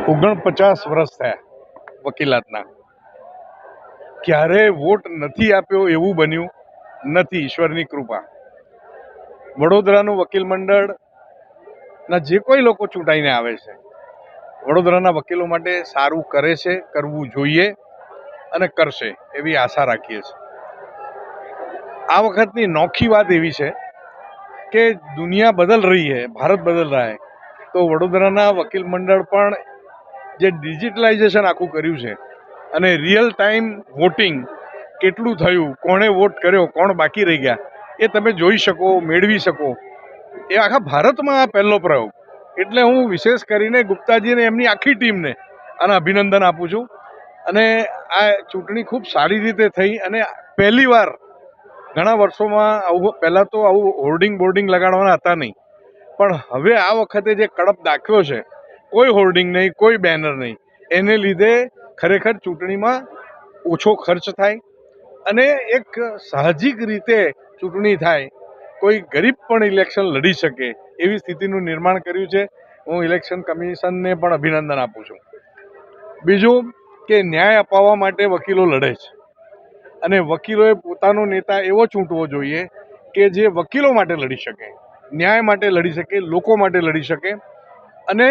49 વર્ષ થયા વકીલાતના. ક્યારેય વોટ નથી આપ્યો એવું બન્યું નથી, ઈશ્વરની કૃપા. વડોદરાનું વકીલ મંડળના જે કોઈ લોકો ચૂંટાઈને આવે છે, વડોદરાના વકીલો માટે સારું કરે છે, કરવું જોઈએ અને કરશે એવી આશા રાખીએ છીએ. આ વખતની નોખી વાત એવી છે કે દુનિયા બદલ રહી है, ભારત બદલ रहा है, તો વડોદરાના વકીલ મંડળ પણ જે ડિજિટલાઇઝેશન આખું કર્યું છે અને રિયલ ટાઈમ વોટિંગ કેટલું થયું, કોણે વોટ કર્યો, કોણ બાકી રહી ગયા, એ તમે જોઈ શકો, મેળવી શકો. એ આખા ભારતમાં આ પહેલો પ્રયોગ. એટલે હું વિશેષ કરીને ગુપ્તાજીને એમની આખી ટીમને આના અભિનંદન આપું છું. અને આ ચૂંટણી ખૂબ સારી રીતે થઈ અને પહેલીવાર ઘણા વર્ષોમાં આવું, પહેલાં તો આવું હોર્ડિંગ બોર્ડિંગ લગાડવાના હતા નહીં, પણ હવે આ વખતે જે કડપ દાખ્યો છે, કોઈ હોર્ડિંગ નહીં, કોઈ બેનર નહીં, એને લીધે ખરેખર ચૂંટણીમાં ઓછો ખર્ચ થાય અને એક સાહજિક રીતે ચૂંટણી થાય, કોઈ ગરીબ પણ ઇલેક્શન લડી શકે એવી સ્થિતિનું નિર્માણ કર્યું છે. હું ઇલેક્શન કમિશનને પણ અભિનંદન આપું છું. બીજું કે ન્યાય અપાવવા માટે વકીલો લડે છે અને વકીલોએ પોતાનો નેતા એવો ચૂંટવો જોઈએ કે જે વકીલો માટે લડી શકે, ન્યાય માટે લડી શકે, લોકો માટે લડી શકે. અને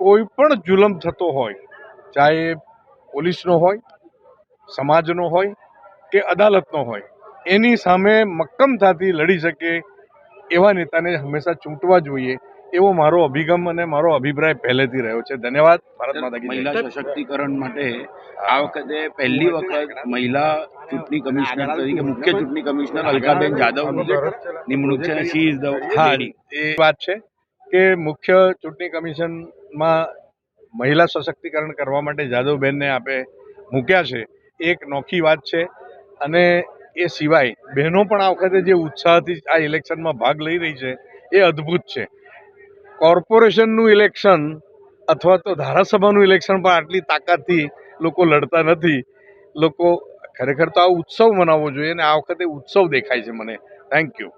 કોઈ પણ જુલમ થતો હોય, ચાહે પોલીસનો હોય, સમાજનો હોય કે અદાલતનો હોય, એની સામે મક્કમતાથી લડી શકે એવા નેતાને હંમેશા ચૂંટવા જોઈએ, એવો મારો અભિગમ અને મારો અભિપ્રાય પહેલેથી રહ્યો છે. ધન્યવાદ. ભારત માતા કી જય. મહિલા સશક્તિકરણ માટે આ વખતે પહેલી વખત મહિલા ચૂંટણી કમિશનર તરીકે મુખ્ય ચૂંટણી કમિશનર અલકાબેન જાદવની નિમણૂક છે. She is the lady. એ વાત છે કે મુખ્ય ચૂંટણી કમિશનમાં મહિલા સશક્તિકરણ કરવા માટે જાદવબેનને આપે મૂક્યા છે, એક નોખી વાત છે. અને એ સિવાય બહેનો પણ આ વખતે જે ઉત્સાહથી આ ઇલેક્શનમાં ભાગ લઈ રહી છે એ અદ્ભુત છે. કોર્પોરેશનનું ઇલેક્શન અથવા તો ધારાસભાનું ઇલેક્શન પણ આટલી તાકાતથી લોકો લડતા નથી. લોકો ખરેખર તો આ ઉત્સવ મનાવવો જોઈએ અને આ વખતે ઉત્સવ દેખાય છે મને. Thank you.